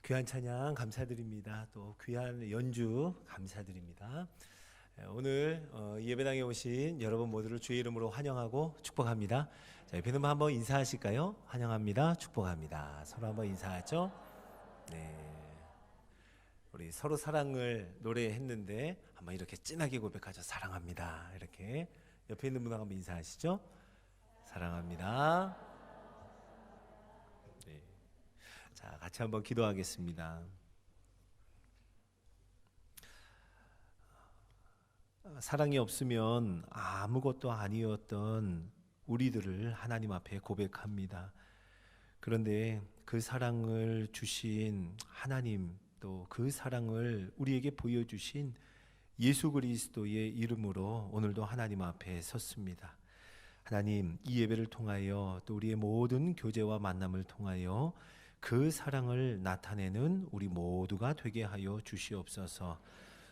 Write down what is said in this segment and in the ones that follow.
귀한 찬양 감사드립니다. 또 귀한 연주 감사드립니다. 오늘 예배당에 오신 여러분 모두를 주의 이름으로 환영하고 축복합니다. 자, 옆에 있는 분 한번 인사하실까요? 환영합니다. 축복합니다. 서로 한번 인사하죠. 네, 우리 서로 사랑을 노래했는데 한번 이렇게 진하게 고백하죠. 사랑합니다. 이렇게 옆에 있는 분하고 한번 인사하시죠. 사랑합니다. 네. 자, 같이 한번 기도하겠습니다. 사랑이 없으면 아무것도 아니었던 우리들을 하나님 앞에 고백합니다. 그런데 그 사랑을 주신 하나님, 또 그 사랑을 우리에게 보여주신 예수 그리스도의 이름으로 오늘도 하나님 앞에 섰습니다. 하나님, 이 예배를 통하여 또 우리의 모든 교제와 만남을 통하여 그 사랑을 나타내는 우리 모두가 되게 하여 주시옵소서.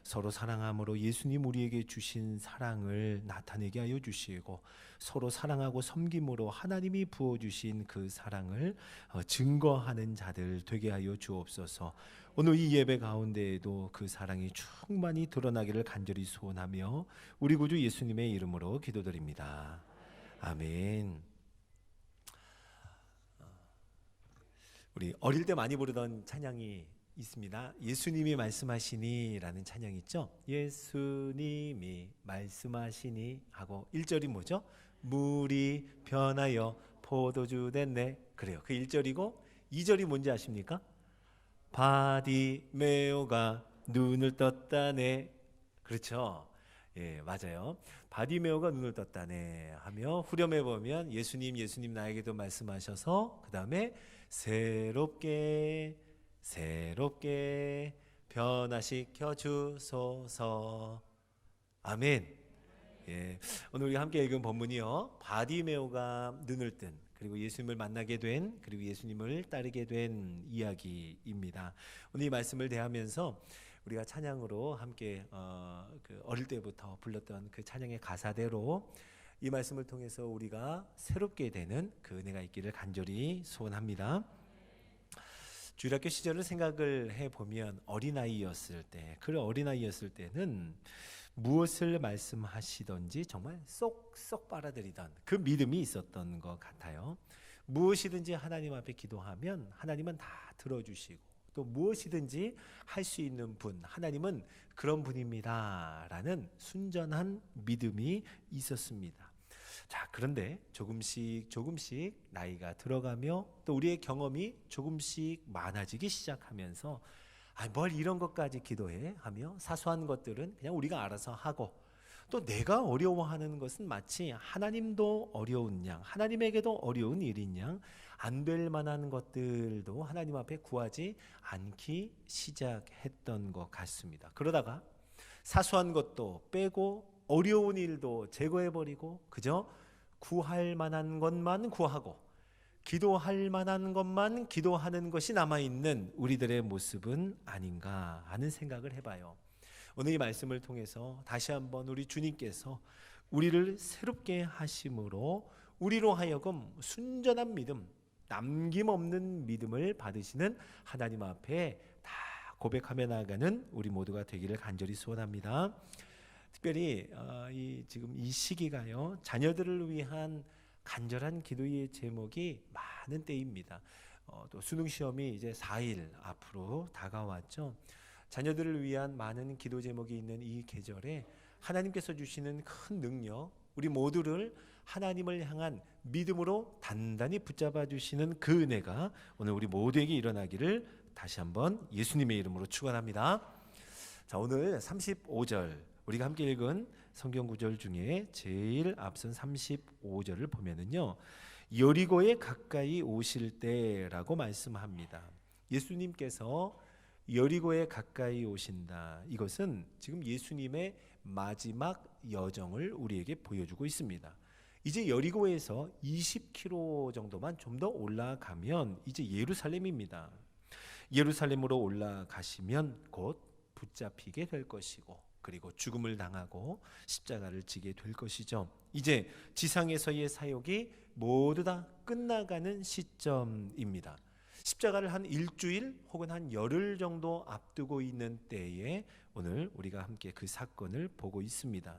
서로 사랑함으로 예수님 우리에게 주신 사랑을 나타내게 하여 주시고, 서로 사랑하고 섬김으로 하나님이 부어주신 그 사랑을 증거하는 자들 되게 하여 주옵소서. 오늘 이 예배 가운데에도 그 사랑이 충만히 드러나기를 간절히 소원하며 우리 구주 예수님의 이름으로 기도드립니다. 아멘. 우리 어릴 때 많이 부르던 찬양이 있습니다. 예수님이 말씀하시니 라는 찬양 있죠. 예수님이 말씀하시니 하고 1절이 뭐죠? 물이 변하여 포도주 됐네. 그래요. 그 1절이고 2절이 뭔지 아십니까? 바디메오가 눈을 떴다네. 그렇죠. 예, 맞아요. 바디메오가 눈을 떴다네 하며 후렴에 보면 예수님 예수님 나에게도 말씀하셔서 그 다음에 새롭게 변화시켜 주소서. 아멘. 예, 오늘 우리 함께 읽은 본문이요, 바디메오가 눈을 뜬, 그리고 예수님을 만나게 된, 그리고 예수님을 따르게 된 이야기입니다. 오늘 이 말씀을 대하면서 우리가 찬양으로 함께 어릴 때부터 불렀던 그 찬양의 가사대로 이 말씀을 통해서 우리가 새롭게 되는 그 은혜가 있기를 간절히 소원합니다. 주일학교 시절을 생각을 해보면 어린아이였을 때, 그 어린아이였을 때는 무엇을 말씀하시던지 정말 쏙쏙 빨아들이던 그 믿음이 있었던 것 같아요. 무엇이든지 하나님 앞에 기도하면 하나님은 다 들어주시고, 또 무엇이든지 할 수 있는 분, 하나님은 그런 분입니다 라는 순전한 믿음이 있었습니다. 자, 그런데 조금씩 나이가 들어가며 또 우리의 경험이 조금씩 많아지기 시작하면서 뭘 이런 것까지 기도해 하며 사소한 것들은 그냥 우리가 알아서 하고, 또 내가 어려워하는 것은 마치 하나님도 어려운 양, 하나님에게도 어려운 일인 양 안 될 만한 것들도 하나님 앞에 구하지 않기 시작했던 것 같습니다. 그러다가 사소한 것도 빼고 어려운 일도 제거해버리고 그저 구할 만한 것만 구하고 기도할 만한 것만 기도하는 것이 남아있는 우리들의 모습은 아닌가 하는 생각을 해봐요. 오늘 이 말씀을 통해서 다시 한번 우리 주님께서 우리를 새롭게 하심으로 우리로 하여금 순전한 믿음, 남김없는 믿음을 받으시는 하나님 앞에 다 고백하며 나아가는 우리 모두가 되기를 간절히 소원합니다. 특별히 지금 이 시기가요, 자녀들을 위한 간절한 기도의 제목이 많은 때입니다. 또 수능 시험이 이제 4일 앞으로 다가왔죠. 자녀들을 위한 많은 기도 제목이 있는 이 계절에 하나님께서 주시는 큰 능력, 우리 모두를 하나님을 향한 믿음으로 단단히 붙잡아 주시는 그 은혜가 오늘 우리 모두에게 일어나기를 다시 한번 예수님의 이름으로 축원합니다. 자, 오늘 35절 우리가 함께 읽은 성경 구절 중에 제일 앞선 35절을 보면은요, 여리고에 가까이 오실 때라고 말씀합니다. 예수님께서 여리고에 가까이 오신다. 이것은 지금 예수님의 마지막 여정을 우리에게 보여주고 있습니다. 이제 여리고에서 20km 정도만 좀 더 올라가면 이제 예루살렘입니다. 예루살렘으로 올라가시면 곧 붙잡히게 될 것이고, 그리고 죽음을 당하고 십자가를 지게 될 것이죠. 이제 지상에서의 사역이 모두 다 끝나가는 시점입니다. 십자가를 한 일주일 혹은 한 열흘 정도 앞두고 있는 때에 오늘 우리가 함께 그 사건을 보고 있습니다.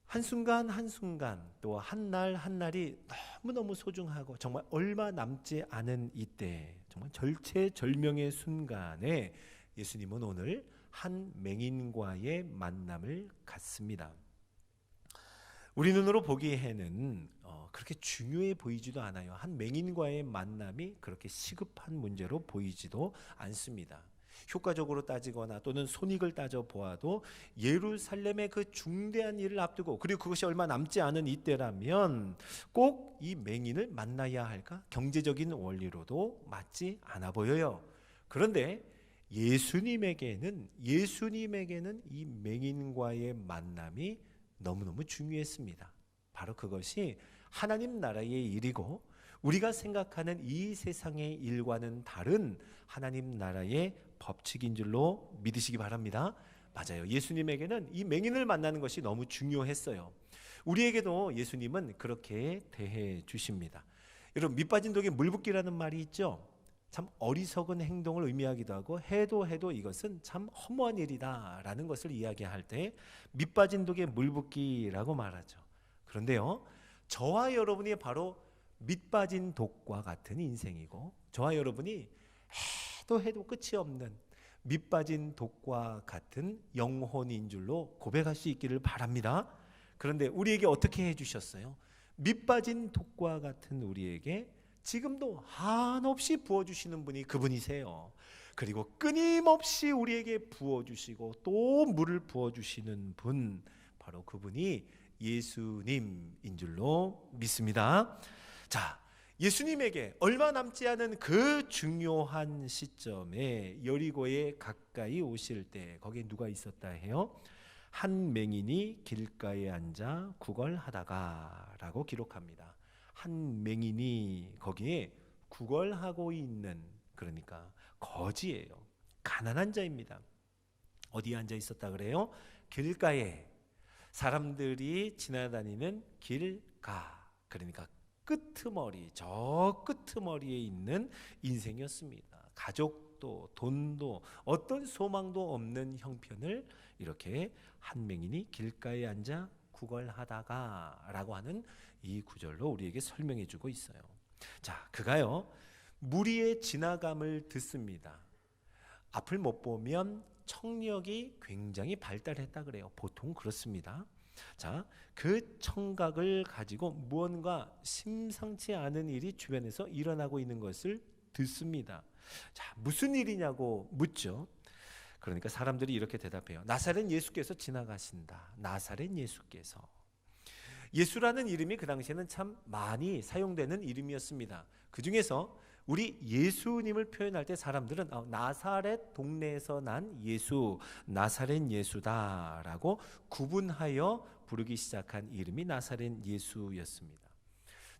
한순간 한순간 또 한날 한날이 너무너무 소중하고 정말 얼마 남지 않은 이때, 정말 절체절명의 순간에 예수님은 오늘 한 맹인과의 만남을 갖습니다. 우리 눈으로 보기에는 그렇게 중요해 보이지도 않아요. 한 맹인과의 만남이 그렇게 시급한 문제로 보이지도 않습니다. 효과적으로 따지거나 또는 손익을 따져보아도 예루살렘의 그 중대한 일을 앞두고, 그리고 그것이 얼마 남지 않은 이때라면 꼭 이 맹인을 만나야 할까? 경제적인 원리로도 맞지 않아 보여요. 그런데 예수님에게는 이 맹인과의 만남이 너무너무 중요했습니다. 바로 그것이 하나님 나라의 일이고, 우리가 생각하는 이 세상의 일과는 다른 하나님 나라의 법칙인 줄로 믿으시기 바랍니다. 맞아요. 예수님에게는 이 맹인을 만나는 것이 너무 중요했어요. 우리에게도 예수님은 그렇게 대해 주십니다. 여러분, 밑빠진 독에 물 붓기라는 말이 있죠. 참 어리석은 행동을 의미하기도 하고, 해도 이것은 참 허무한 일이다 라는 것을 이야기할 때 밑빠진 독에 물 붓기라고 말하죠. 그런데요, 저와 여러분이 바로 밑빠진 독과 같은 인생이고, 저와 여러분이 해도 끝이 없는 밑빠진 독과 같은 영혼인 줄로 고백할 수 있기를 바랍니다. 그런데 우리에게 어떻게 해주셨어요? 밑빠진 독과 같은 우리에게 지금도 한없이 부어주시는 분이 그분이세요. 그리고 끊임없이 우리에게 부어주시고 또 물을 부어주시는 분, 바로 그분이 예수님인 줄로 믿습니다. 자, 예수님에게 얼마 남지 않은 그 중요한 시점에 여리고에 가까이 오실 때 거기에 누가 있었다 해요? 한 맹인이 길가에 앉아 구걸하다가 라고 기록합니다. 한 맹인이 거기에 구걸하고 있는, 그러니까 거지예요. 가난한 자입니다. 어디에 앉아 있었다 그래요? 길가에, 사람들이 지나다니는 길가, 그러니까 끄트머리, 저 끄트머리에 있는 인생이었습니다. 가족도 돈도 어떤 소망도 없는 형편을 이렇게 한 맹인이 길가에 앉아 구걸하다가 라고 하는 이 구절로 우리에게 설명해 주고 있어요. 자, 그가요 무리의 지나감을 듣습니다. 앞을 못 보면 청력이 굉장히 발달했다 그래요. 보통 그렇습니다. 자, 그 청각을 가지고 무언가 심상치 않은 일이 주변에서 일어나고 있는 것을 듣습니다. 자, 무슨 일이냐고 묻죠. 그러니까 사람들이 이렇게 대답해요. 나사렛 예수께서 지나가신다. 나사렛 예수께서. 예수라는 이름이 그 당시에는 참 많이 사용되는 이름이었습니다. 그 중에서 우리 예수님을 표현할 때 사람들은 나사렛 동네에서 난 예수, 나사렛 예수다라고 구분하여 부르기 시작한 이름이 나사렛 예수였습니다.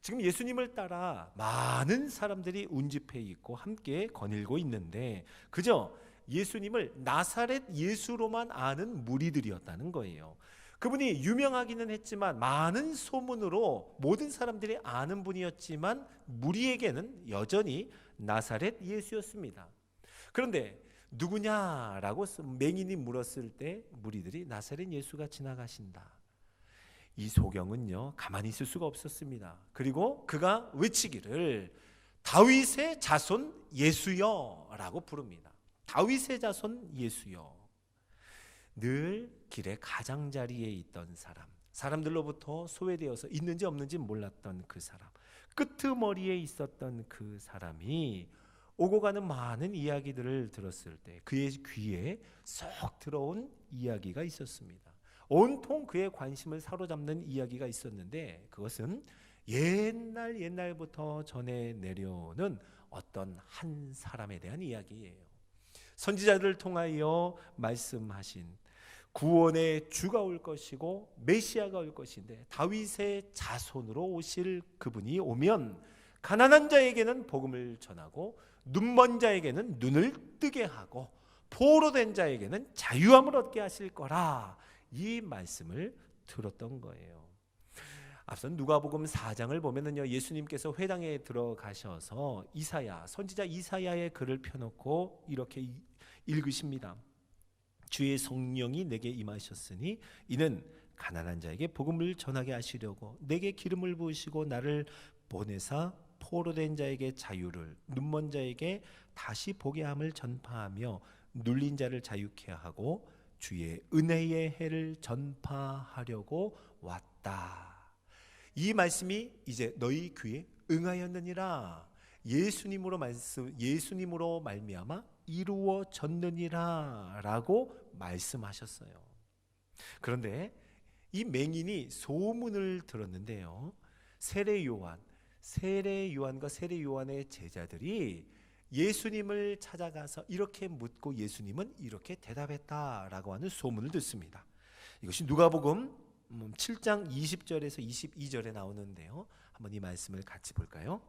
지금 예수님을 따라 많은 사람들이 운집해 있고 함께 거닐고 있는데 그저 예수님을 나사렛 예수로만 아는 무리들이었다는 거예요. 그분이 유명하기는 했지만 많은 소문으로 모든 사람들이 아는 분이었지만 무리에게는 여전히 나사렛 예수였습니다. 그런데 누구냐라고 맹인이 물었을 때 무리들이 나사렛 예수가 지나가신다. 이 소경은요 가만히 있을 수가 없었습니다. 그리고 그가 외치기를 다윗의 자손 예수여 라고 부릅니다. 다윗의 자손 예수여. 늘 길의 가장자리에 있던 사람, 사람들로부터 소외되어서 있는지 없는지 몰랐던 그 사람, 끄트머리에 있었던 그 사람이 오고 가는 많은 이야기들을 들었을 때 그의 귀에 쏙 들어온 이야기가 있었습니다. 온통 그의 관심을 사로잡는 이야기가 있었는데 그것은 옛날부터 전해 내려오는 어떤 한 사람에 대한 이야기예요. 선지자들을 통하여 말씀하신 구원의 주가 올 것이고 메시아가 올 것인데 다윗의 자손으로 오실 그분이 오면 가난한 자에게는 복음을 전하고 눈먼 자에게는 눈을 뜨게 하고 포로된 자에게는 자유함을 얻게 하실 거라, 이 말씀을 들었던 거예요. 앞선 누가복음 4장을 보면은요, 예수님께서 회당에 들어가셔서 선지자 이사야의 글을 펴놓고 이렇게 읽으십니다. 주의 성령이 내게 임하셨으니 이는 가난한 자에게 복음을 전하게 하시려고 내게 기름을 부으시고 나를 보내사 포로된 자에게 자유를, 눈먼 자에게 다시 보게 함을 전파하며 눌린 자를 자유케 하고 주의 은혜의 해를 전파하려고 왔다. 이 말씀이 이제 너희 귀에 응하였느니라. 예수님으로 말미암아 이루어졌느니라라고 말씀하셨어요. 그런데 이 맹인이 소문을 들었는데요, 세례 요한과 세례 요한의 제자들이 예수님을 찾아가서 이렇게 묻고 예수님은 이렇게 대답했다라고 하는 소문을 듣습니다. 이것이 누가복음 7장 20절에서 22절에 나오는데요, 한번 이 말씀을 같이 볼까요?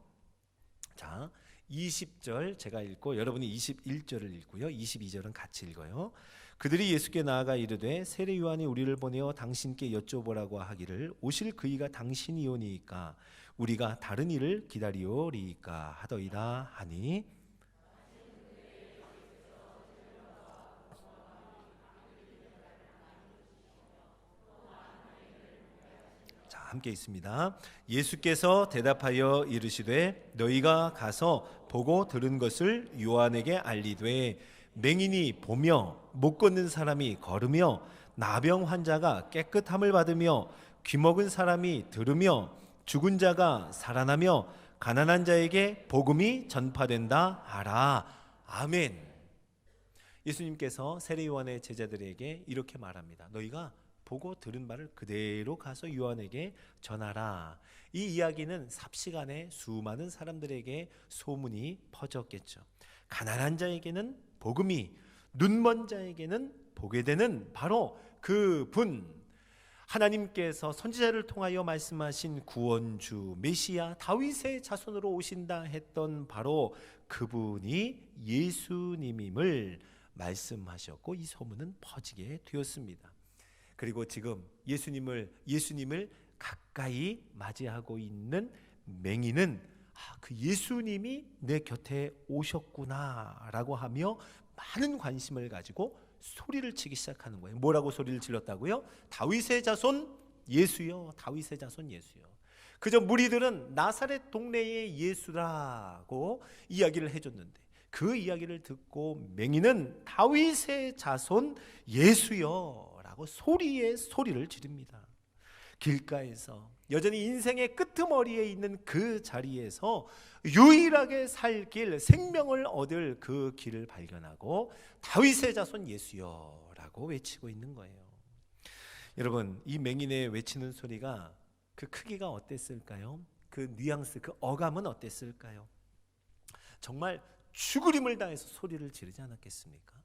자, 20절 제가 읽고 여러분이 21절을 읽고요, 22절은 같이 읽어요. 그들이 예수께 나아가 이르되 세례 요한이 우리를 보내어 당신께 여쭤보라고 하기를 오실 그이가 당신이오니이까 우리가 다른 이를 기다리오리이까 하더이다 하니, 자, 함께 있습니다. 예수께서 대답하여 이르시되 너희가 가서 보고 들은 것을 요한에게 알리되 맹인이 보며 못 걷는 사람이 걸으며 나병 환자가 깨끗함을 받으며 귀먹은 사람이 들으며 죽은 자가 살아나며 가난한 자에게 복음이 전파된다 하라. 아멘. 예수님께서 세례 요한의 제자들에게 이렇게 말합니다. 너희가 보고 들은 바를 그대로 가서 요한에게 전하라. 이 이야기는 삽시간에 수많은 사람들에게 소문이 퍼졌겠죠. 가난한 자에게는 복음이, 눈먼 자에게는 보게 되는 바로 그분, 하나님께서 선지자를 통하여 말씀하신 구원주 메시아 다윗의 자손으로 오신다 했던 바로 그분이 예수님임을 말씀하셨고 이 소문은 퍼지게 되었습니다. 그리고 지금 예수님을 가까이 맞이하고 있는 맹인은 그 예수님이 내 곁에 오셨구나라고 하며 많은 관심을 가지고 소리를 치기 시작하는 거예요. 뭐라고 소리를 질렀다고요? 다윗의 자손 예수여, 다윗의 자손 예수여. 그저 무리들은 나사렛 동네의 예수라고 이야기를 해줬는데 그 이야기를 듣고 맹인은 다윗의 자손 예수여 라고 소리를 지릅니다. 길가에서 여전히 인생의 끄트머리에 있는 그 자리에서 유일하게 살 길, 생명을 얻을 그 길을 발견하고 다윗의 자손 예수여 라고 외치고 있는 거예요. 여러분, 이 맹인의 외치는 소리가 그 크기가 어땠을까요? 그 뉘앙스, 그 어감은 어땠을까요? 정말 죽을 힘을 다해서 소리를 지르지 않았겠습니까?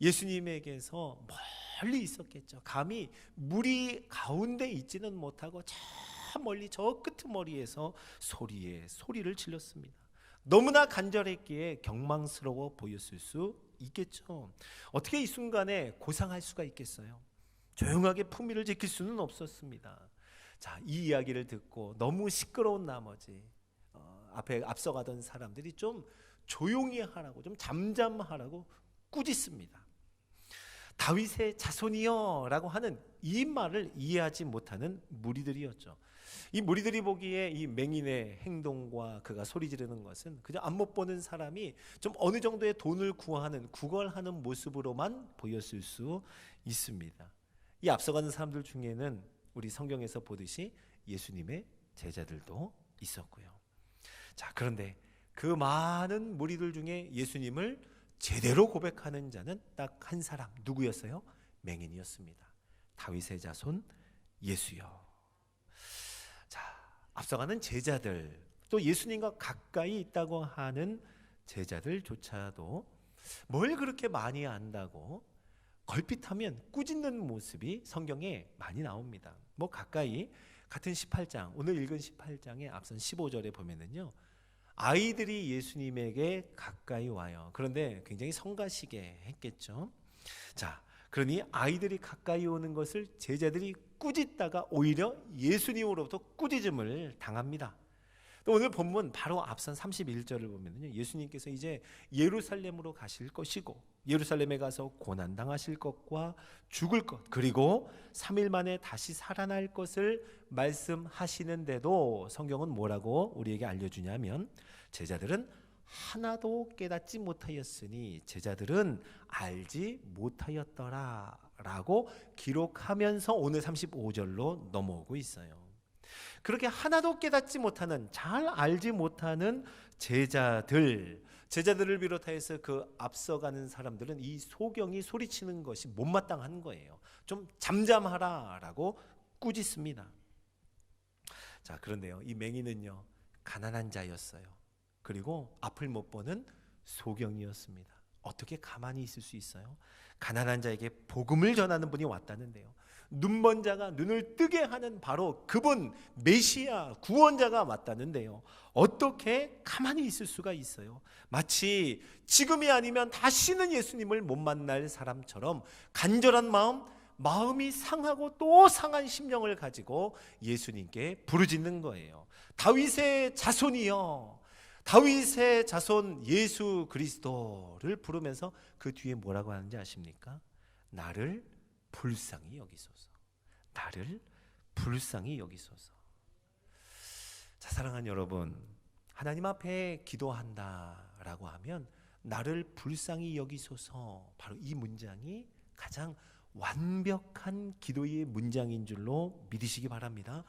예수님에게서 멀리 있었겠죠. 감히 무리 가운데 있지는 못하고 저 멀리 저 끄트머리에서 소리를 질렀습니다. 너무나 간절했기에 경망스러워 보였을 수 있겠죠. 어떻게 이 순간에 고상할 수가 있겠어요? 조용하게 품위를 지킬 수는 없었습니다. 자, 이 이야기를 듣고 너무 시끄러운 나머지 앞에 앞서가던 사람들이 좀 조용히 하라고, 좀 잠잠하라고 꾸짖습니다. 다윗의 자손이여 라고 하는 이 말을 이해하지 못하는 무리들이었죠. 이 무리들이 보기에 이 맹인의 행동과 그가 소리 지르는 것은 그저 안못 보는 사람이 좀 어느 정도의 돈을 구걸하는 모습으로만 보였을 수 있습니다. 이 앞서가는 사람들 중에는 우리 성경에서 보듯이 예수님의 제자들도 있었고요. 자, 그런데 그 많은 무리들 중에 예수님을 제대로 고백하는 자는 딱 한 사람, 누구였어요? 맹인이었습니다. 다윗의 자손 예수여. 자, 앞서가는 제자들, 또 예수님과 가까이 있다고 하는 제자들조차도 뭘 그렇게 많이 안다고 걸핏하면 꾸짖는 모습이 성경에 많이 나옵니다. 뭐 가까이 같은 18장, 오늘 읽은 18장의 앞선 15절에 보면은요, 아이들이 예수님에게 가까이 와요. 그런데 굉장히 성가시게 했겠죠. 자, 그러니 아이들이 가까이 오는 것을 제자들이 꾸짖다가 오히려 예수님으로부터 꾸짖음을 당합니다. 또 오늘 본문 바로 앞선 31절을 보면요, 예수님께서 이제 예루살렘으로 가실 것이고 예루살렘에 가서 고난당하실 것과 죽을 것, 그리고 3일 만에 다시 살아날 것을 말씀하시는데도 성경은 뭐라고 우리에게 알려주냐면, 제자들은 하나도 깨닫지 못하였으니 제자들은 알지 못하였더라 라고 기록하면서 오늘 35절로 넘어오고 있어요. 그렇게 하나도 깨닫지 못하는, 잘 알지 못하는 제자들을 비롯해서 그 앞서가는 사람들은 이 소경이 소리치는 것이 못마땅한 거예요. 좀 잠잠하라 라고 꾸짖습니다. 자, 그런데요, 이 맹인은요 가난한 자였어요. 그리고 앞을 못 보는 소경이었습니다. 어떻게 가만히 있을 수 있어요? 가난한 자에게 복음을 전하는 분이 왔다는데요, 눈먼 자가 눈을 뜨게 하는 바로 그분, 메시아 구원자가 왔다는데요, 어떻게 가만히 있을 수가 있어요? 마치 지금이 아니면 다시는 예수님을 못 만날 사람처럼 간절한 마음이 상하고 또 상한 심령을 가지고 예수님께 부르짖는 거예요. 다윗의 자손이여, 다윗의 자손 예수 그리스도를 부르면서 그 뒤에 뭐라고 하는지 아십니까? 나를 불쌍히 여기소서. 나를 불쌍히 여기소서. 자, 사랑하는 여러분, 하나님 앞에 기도한다라고 하면 나를 불쌍히 여기소서, 바로 이 문장이 가장 완벽한 기도의 문장인 줄로 믿으시기 바랍니다.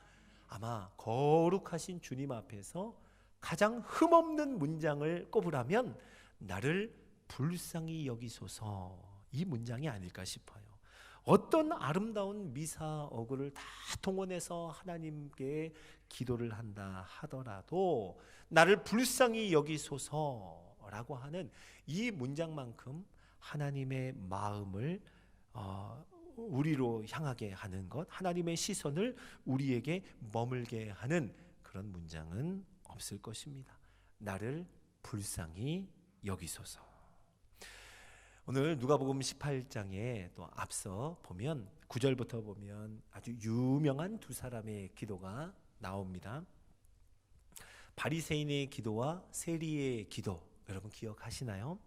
아마 거룩하신 주님 앞에서 가장 흠없는 문장을 꼽으라면 나를 불쌍히 여기소서, 이 문장이 아닐까 싶어요. 어떤 아름다운 미사어구를 다 동원해서 하나님께 기도를 한다 하더라도 나를 불쌍히 여기소서라고 하는 이 문장만큼 하나님의 마음을 우리로 향하게 하는 것, 하나님의 시선을 우리에게 머물게 하는 그런 문장은 없을 것입니다. 나를 불쌍히 여기소서. 오늘 누가복음 18장에 또 앞서 보면 9절부터 보면 아주 유명한 두 사람의 기도가 나옵니다. 바리새인의 기도와 세리의 기도, 여러분 기억하시나요?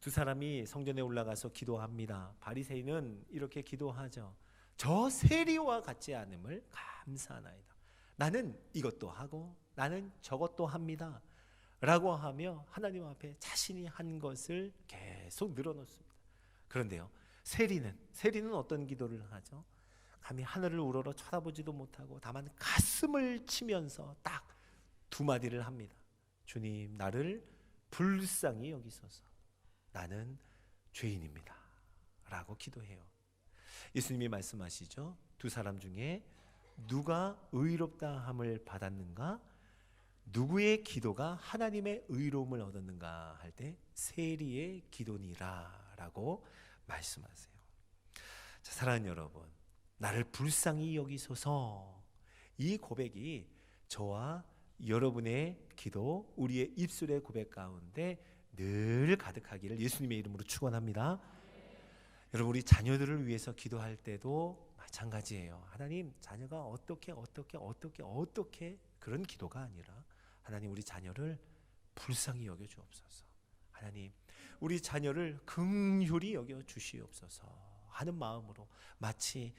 두 사람이 성전에 올라가서 기도합니다. 바리새인은 이렇게 기도하죠. 저 세리와 같지 않음을 감사하나이다. 나는 이것도 하고 나는 저것도 합니다 라고 하며 하나님 앞에 자신이 한 것을 계속 늘어놓습니다. 그런데요, 세리는 어떤 기도를 하죠? 감히 하늘을 우러러 쳐다보지도 못하고 다만 가슴을 치면서 딱 두 마디를 합니다. 주님, 나를 불쌍히 여기소서. 나는 죄인입니다 라고 기도해요. 예수님이 말씀하시죠. 두 사람 중에 누가 의롭다함을 받았는가? 누구의 기도가 하나님의 의로움을 얻었는가 할 때 세리의 기도니라 라고 말씀하세요. 자, 사랑하는 여러분, 나를 불쌍히 여기소서, 이 고백이 저와 여러분의 기도, 우리의 입술의 고백 가운데 늘 가득하기를 예수님의 이름으로 축원합니다. 여러분, 우리 자녀들을 위해서 기도할 때도 마찬가지예요. 하나님, 자녀가 어떻게 그런 기도가 아니라 하나님, 우리 자녀를 불쌍히 여겨 주옵소서. 하나님, 우리 자녀를 긍휼히 여겨 주시옵소서 하는 마음으로, 마치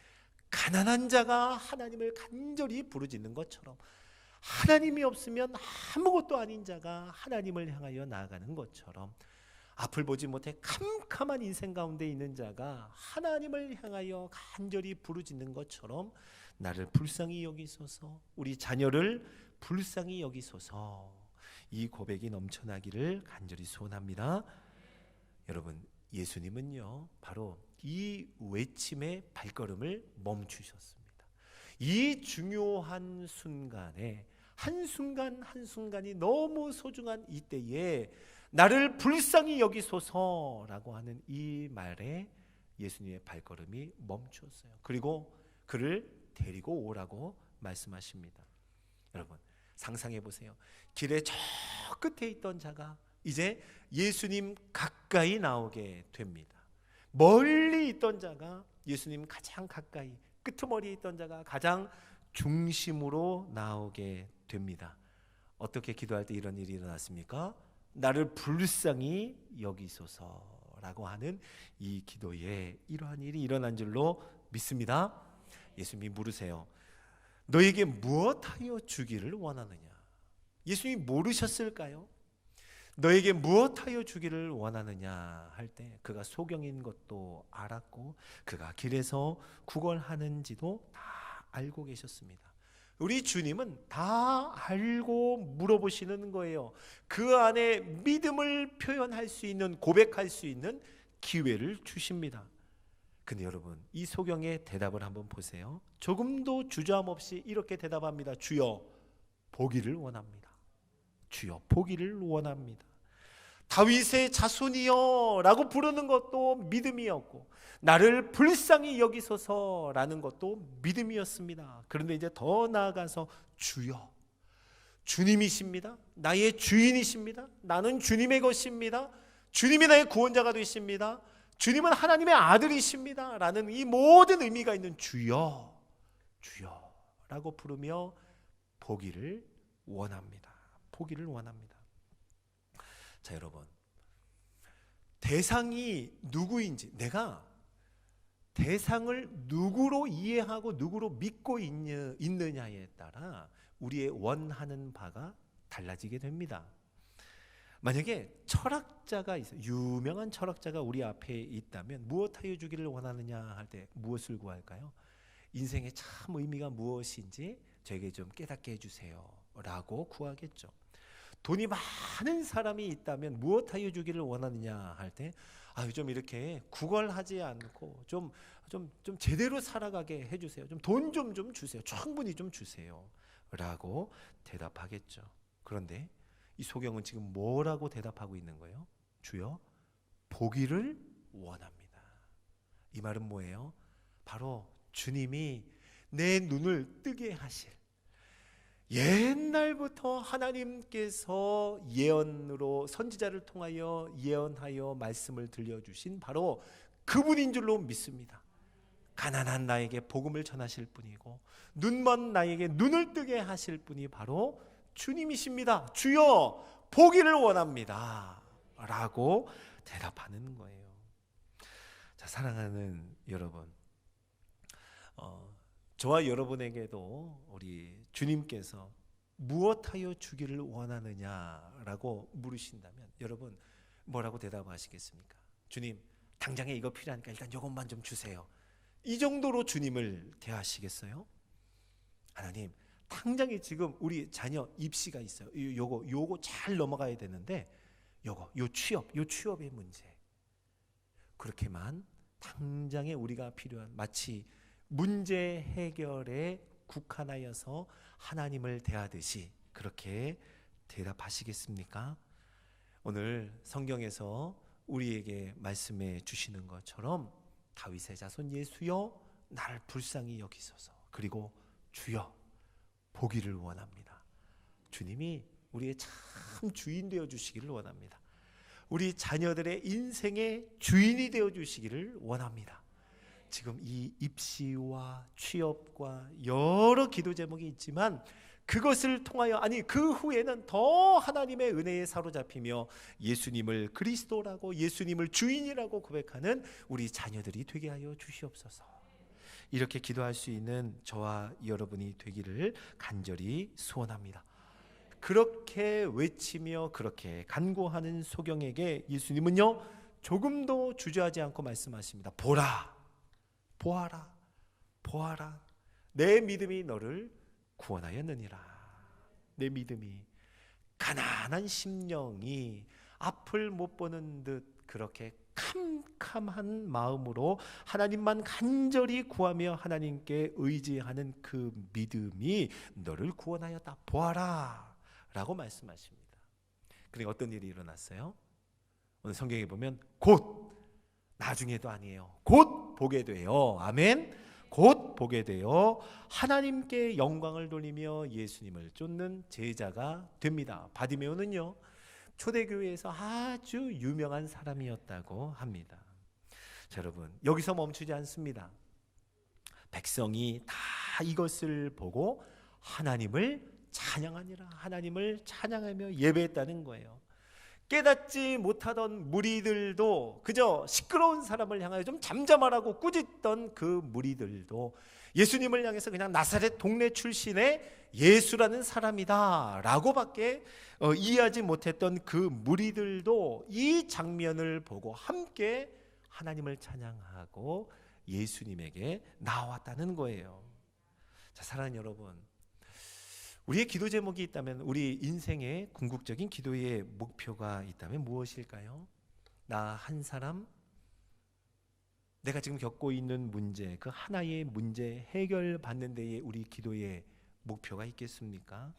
가난한 자가 하나님을 간절히 부르짖는 것처럼, 하나님이 없으면 아무것도 아닌 자가 하나님을 향하여 나아가는 것처럼, 앞을 보지 못해 캄캄한 인생 가운데 있는 자가 하나님을 향하여 간절히 부르짖는 것처럼 나를 불쌍히 여기소서, 우리 자녀를 불쌍히 여기소서, 이 고백이 넘쳐나기를 간절히 소원합니다. 여러분, 예수님은요 바로 이 외침의 발걸음을 멈추셨습니다. 이 중요한 순간에 한순간이 너무 소중한 이때에 나를 불쌍히 여기소서라고 하는 이 말에 예수님의 발걸음이 멈추었어요. 그리고 그를 데리고 오라고 말씀하십니다. 여러분, 상상해 보세요. 길의 저 끝에 있던 자가 이제 예수님 가까이 나오게 됩니다. 멀리 있던 자가 예수님 가장 가까이 끄트머리에 있던 자가 가장 중심으로 나오게 됩니다. 어떻게 기도할 때 이런 일이 일어났습니까? 나를 불쌍히 여기소서라고 하는 이 기도에 이러한 일이 일어난 줄로 믿습니다. 예수님이 물으세요. 너에게 무엇하여 주기를 원하느냐? 예수님이 모르셨을까요? 너에게 무엇하여 주기를 원하느냐 할 때 그가 소경인 것도 알았고 그가 길에서 구걸하는지도 다 알고 계셨습니다. 우리 주님은 다 알고 물어보시는 거예요. 그 안에 믿음을 표현할 수 있는, 고백할 수 있는 기회를 주십니다. 근데 여러분, 이 소경의 대답을 한번 보세요. 조금도 주저함 없이 이렇게 대답합니다. 주여, 보기를 원합니다. 주여, 보기를 원합니다. 다윗의 자손이여 라고 부르는 것도 믿음이었고 나를 불쌍히 여기소서라는 것도 믿음이었습니다. 그런데 이제 더 나아가서 주여, 주님이십니다. 나의 주인이십니다. 나는 주님의 것입니다. 주님이 나의 구원자가 되십니다. 주님은 하나님의 아들이십니다 라는 이 모든 의미가 있는 주여, 주여 라고 부르며 보기를 원합니다. 보기를 원합니다. 자, 여러분, 대상이 누구인지, 내가 대상을 누구로 이해하고 누구로 믿고 있느냐에 따라 우리의 원하는 바가 달라지게 됩니다. 만약에 철학자가 있어요. 유명한 철학자가 우리 앞에 있다면 무엇하여 주기를 원하느냐 할 때 무엇을 구할까요? 인생의 참 의미가 무엇인지 저에게 좀 깨닫게 해주세요 라고 구하겠죠. 돈이 많은 사람이 있다면 무엇하여 주기를 원하느냐 할 때 좀 이렇게 구걸하지 않고 좀 제대로 살아가게 해주세요. 좀 돈 좀 주세요. 충분히 좀 주세요 라고 대답하겠죠. 그런데 이 소경은 지금 뭐라고 대답하고 있는 거예요? 주여, 보기를 원합니다. 이 말은 뭐예요? 바로 주님이 내 눈을 뜨게 하실, 옛날부터 하나님께서 예언으로 선지자를 통하여 예언하여 말씀을 들려주신 바로 그분인 줄로 믿습니다. 가난한 나에게 복음을 전하실 분이고 눈먼 나에게 눈을 뜨게 하실 분이 바로 주님이십니다. 주여, 보기를 원합니다 라고 대답하는 거예요. 자, 사랑하는 여러분, 저와 여러분에게도 우리 주님께서 무엇하여 주기를 원하느냐라고 물으신다면 여러분 뭐라고 대답하시겠습니까? 주님, 당장에 이거 필요하니까 일단 이것만 좀 주세요. 이 정도로 주님을 대하시겠어요? 하나님, 당장에 지금 우리 자녀 입시가 있어요. 요거 잘 넘어가야 되는데 요 취업의 문제. 그렇게만 당장에 우리가 필요한, 마치 문제 해결에 국한하여서 하나님을 대하듯이 그렇게 대답하시겠습니까? 오늘 성경에서 우리에게 말씀해 주시는 것처럼 다윗의 자손 예수여, 나를 불쌍히 여기소서. 그리고 주여, 보기를 원합니다. 주님이 우리의 참 주인 되어 주시기를 원합니다. 우리 자녀들의 인생의 주인이 되어 주시기를 원합니다. 지금 이 입시와 취업과 여러 기도 제목이 있지만 그것을 통하여, 그 후에는 더 하나님의 은혜에 사로잡히며 예수님을 그리스도라고, 예수님을 주인이라고 고백하는 우리 자녀들이 되게 하여 주시옵소서. 이렇게 기도할 수 있는 저와 여러분이 되기를 간절히 소원합니다. 그렇게 외치며 그렇게 간구하는 소경에게 예수님은요, 조금도 주저하지 않고 말씀하십니다. 보아라, 내 믿음이 너를 구원하였느니라. 내 믿음이, 가난한 심령이 앞을 못 보는 듯 그렇게 캄캄한 마음으로 하나님만 간절히 구하며 하나님께 의지하는 그 믿음이 너를 구원하였다. 보아라 라고 말씀하십니다. 그러니까 어떤 일이 일어났어요? 오늘 성경에 보면 곧, 나중에도 아니에요, 곧 보게 돼요. 아멘. 곧 보게 되어 하나님께 영광을 돌리며 예수님을 쫓는 제자가 됩니다. 바디메오는요, 초대교회에서 아주 유명한 사람이었다고 합니다. 자, 여러분, 여기서 멈추지 않습니다. 백성이 다 이것을 보고 하나님을 찬양하니라. 하나님을 찬양하며 예배했다는 거예요. 깨닫지 못하던 무리들도, 그저 시끄러운 사람을 향하여 좀 잠잠하라고 꾸짖던 그 무리들도 예수님을 향해서 그냥 나사렛 동네 출신의 예수라는 사람이다 라고밖에 이해하지 못했던 그 무리들도 이 장면을 보고 함께 하나님을 찬양하고 예수님에게 나왔다는 거예요. 자, 사랑하는 여러분, 우리의 기도 제목이 있다면, 우리 인생의 궁극적인 기도의 목표가 있다면 무엇일까요? 나 한 사람, 내가 지금 겪고 있는 문제, 그 하나의 문제 해결받는 데에 우리 기도의 목표가 있겠습니까?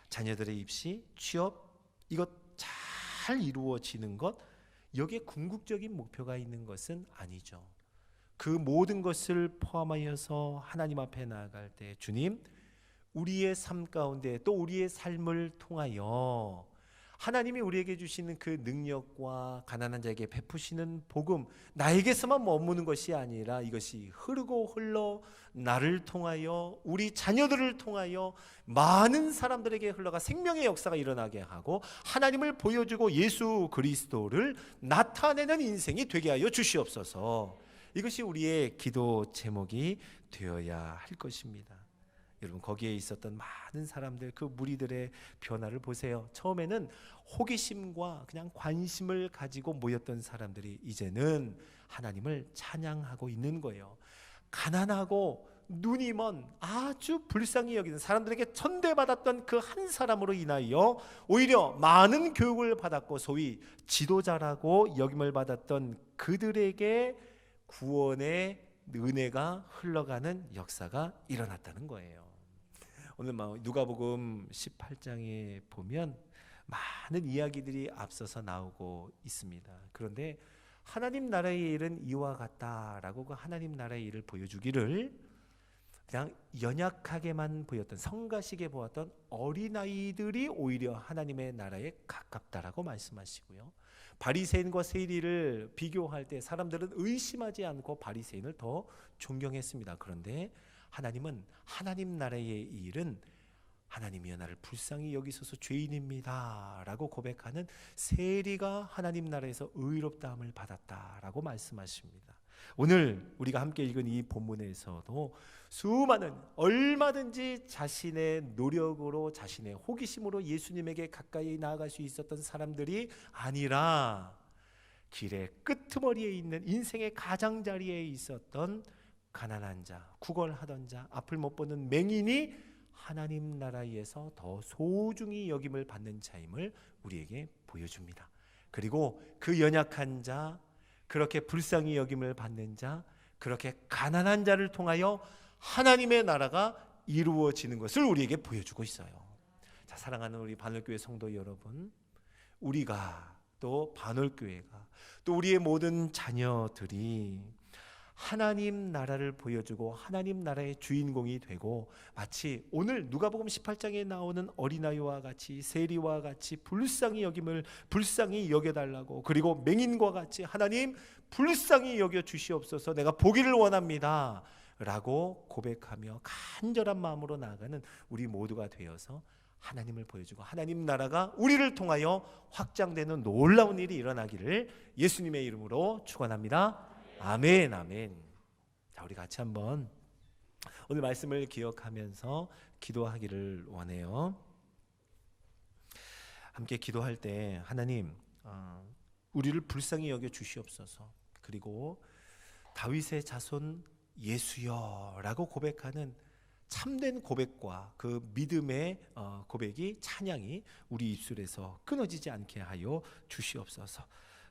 자녀들의 입시, 취업, 이것 잘 이루어지는 것, 여기에 궁극적인 목표가 있는 것은 아니죠. 그 모든 것을 포함하여서 하나님 앞에 나아갈 때, 주님, 우리의 삶 가운데 또 우리의 삶을 통하여 하나님이 우리에게 주시는 그 능력과 가난한 자에게 베푸시는 복음, 나에게서만 머무는 것이 아니라 이것이 흐르고 흘러 나를 통하여, 우리 자녀들을 통하여 많은 사람들에게 흘러가 생명의 역사가 일어나게 하고 하나님을 보여주고 예수 그리스도를 나타내는 인생이 되게 하여 주시옵소서. 이것이 우리의 기도 제목이 되어야 할 것입니다. 여러분, 거기에 있었던 많은 사람들, 그 무리들의 변화를 보세요. 처음에는 호기심과 그냥 관심을 가지고 모였던 사람들이 이제는 하나님을 찬양하고 있는 거예요. 가난하고 눈이 먼 아주 불쌍히 여기는 사람들에게 천대받았던 그 한 사람으로 인하여 오히려 많은 교육을 받았고 소위 지도자라고 여김을 받았던 그들에게 구원의 은혜가 흘러가는 역사가 일어났다는 거예요. 오늘 누가복음 18장에 보면 많은 이야기들이 앞서서 나오고 있습니다. 그런데 하나님 나라의 일은 이와 같다라고 그 하나님 나라의 일을 보여주기를 그냥 연약하게만 보였던, 성가시게 보았던 어린아이들이 오히려 하나님의 나라에 가깝다라고 말씀하시고요. 바리새인과 세리를 비교할 때 사람들은 의심하지 않고 바리새인을 더 존경했습니다. 그런데 하나님은 하나님 나라의 일은 하나님이여 나를 불쌍히 여기소서 죄인입니다 라고 고백하는 세리가 하나님 나라에서 의롭다함을 받았다라고 말씀하십니다. 오늘 우리가 함께 읽은 이 본문에서도 수많은, 얼마든지 자신의 노력으로 자신의 호기심으로 예수님에게 가까이 나아갈 수 있었던 사람들이 아니라 길의 끄트머리에 있는 인생의 가장자리에 있었던 가난한 자, 구걸하던 자, 앞을 못 보는 맹인이 하나님 나라에서 더 소중히 여김을 받는 자임을 우리에게 보여줍니다. 그리고 그 연약한 자, 그렇게 불쌍히 여김을 받는 자, 그렇게 가난한 자를 통하여 하나님의 나라가 이루어지는 것을 우리에게 보여주고 있어요. 자, 사랑하는 우리 반월교회 성도 여러분, 우리가 또 반월교회가 또 우리의 모든 자녀들이 하나님 나라를 보여주고 하나님 나라의 주인공이 되고, 마치 오늘 누가복음 18장에 나오는 어린아이와 같이, 세리와 같이 불쌍히 여겨달라고, 그리고 맹인과 같이 하나님 불쌍히 여겨 주시옵소서, 내가 보기를 원합니다 라고 고백하며 간절한 마음으로 나아가는 우리 모두가 되어서 하나님을 보여주고 하나님 나라가 우리를 통하여 확장되는 놀라운 일이 일어나기를 예수님의 이름으로 축원합니다. 아멘, 아멘. 자, 우리 같이 한번 오늘 말씀을 기억하면서 기도하기를 원해요. 함께 기도할 때 하나님, 우리를 불쌍히 여겨 주시옵소서. 그리고 다윗의 자손 예수여 라고 고백하는 참된 고백과 그 믿음의 고백이, 찬양이 우리 입술에서 끊어지지 않게 하여 주시옵소서.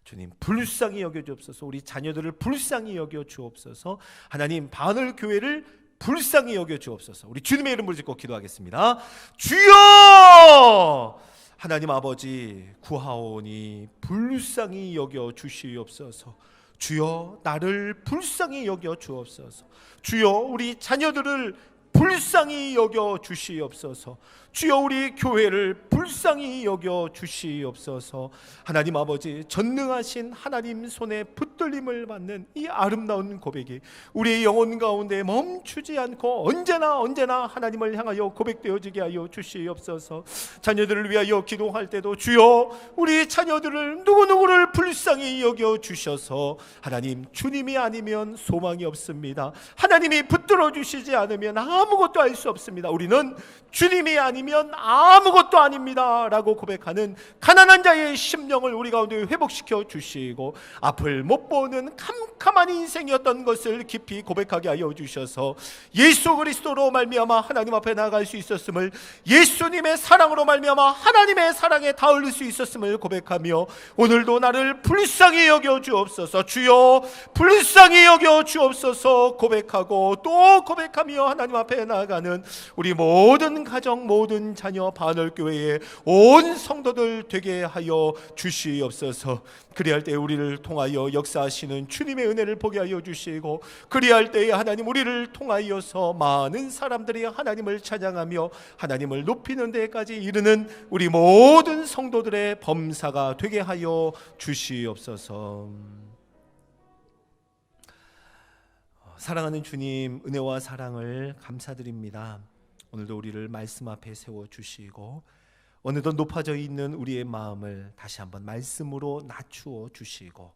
주님, 불쌍히 여겨 주옵소서. 우리 자녀들을 불쌍히 여겨 주옵소서. 하나님, 반월교회를 불쌍히 여겨 주옵소서. 우리 주님의 이름을 짓고 기도하겠습니다. 주여! 하나님 아버지, 구하오니 불쌍히 여겨 주시옵소서. 주여, 나를 불쌍히 여겨 주옵소서. 주여, 우리 자녀들을 불쌍히 여겨 주시옵소서. 주여, 우리 교회를 불쌍히 여겨 주시옵소서. 하나님 아버지, 전능하신 하나님 손에 붙들 붙들림을 받는 이 아름다운 고백이 우리의 영혼 가운데 멈추지 않고 언제나 하나님을 향하여 고백되어지게 하여 주시옵소서. 자녀들을 위하여 기도할 때도 주여 우리 자녀들을 누구누구를 불쌍히 여겨 주셔서 하나님, 주님이 아니면 소망이 없습니다. 하나님이 붙들어 주시지 않으면 아무것도 할 수 없습니다. 우리는 주님이 아니면 아무것도 아닙니다 라고 고백하는 가난한 자의 심령을 우리 가운데 회복시켜 주시고, 앞을 못 보는 캄캄한 인생이었던 것을 깊이 고백하게 하여 주셔서 예수 그리스도로 말미암아 하나님 앞에 나아갈 수 있었음을, 예수님의 사랑으로 말미암아 하나님의 사랑에 닿을 수 있었음을 고백하며, 오늘도 나를 불쌍히 여겨 주옵소서, 주여 불쌍히 여겨 주옵소서 고백하고 또 고백하며 하나님 앞에 나아가는 우리 모든 가정, 모든 자녀, 반월교회의 온 성도들 되게 하여 주시옵소서. 그리할 때 우리를 통하여 역사하시는 주님의 은혜를 보게 하여 주시고, 그리할 때에 하나님 우리를 통하여서 많은 사람들이 하나님을 찬양하며 하나님을 높이는 데까지 이르는 우리 모든 성도들의 범사가 되게 하여 주시옵소서. 사랑하는 주님, 은혜와 사랑을 감사드립니다. 오늘도 우리를 말씀 앞에 세워주시고 어느덧 높아져 있는 우리의 마음을 다시 한번 말씀으로 낮추어 주시고,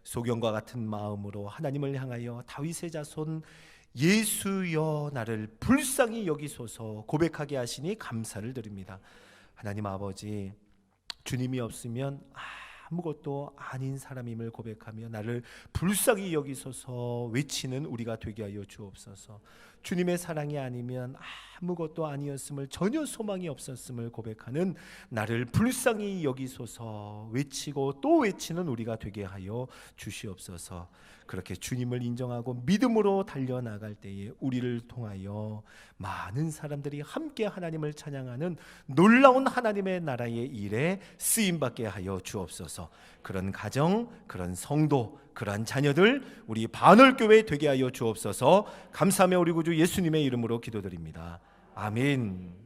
소경과 같은 마음으로 하나님을 향하여 다윗의 자손 예수여 나를 불쌍히 여기소서 고백하게 하시니 감사를 드립니다. 하나님 아버지, 주님이 없으면 아무것도 아닌 사람임을 고백하며 나를 불쌍히 여기소서 외치는 우리가 되게 하여 주옵소서. 주님의 사랑이 아니면 아무것도 아니었음을, 전혀 소망이 없었음을 고백하는 나를 불쌍히 여기소서 외치고 또 외치는 우리가 되게 하여 주시옵소서. 그렇게 주님을 인정하고 믿음으로 달려나갈 때에 우리를 통하여 많은 사람들이 함께 하나님을 찬양하는 놀라운 하나님의 나라의 일에 쓰임받게 하여 주옵소서. 그런 가정, 그런 성도, 그러한 자녀들 우리 반월교회 되게 하여 주옵소서. 감사하며 우리 구주 예수님의 이름으로 기도드립니다. 아멘.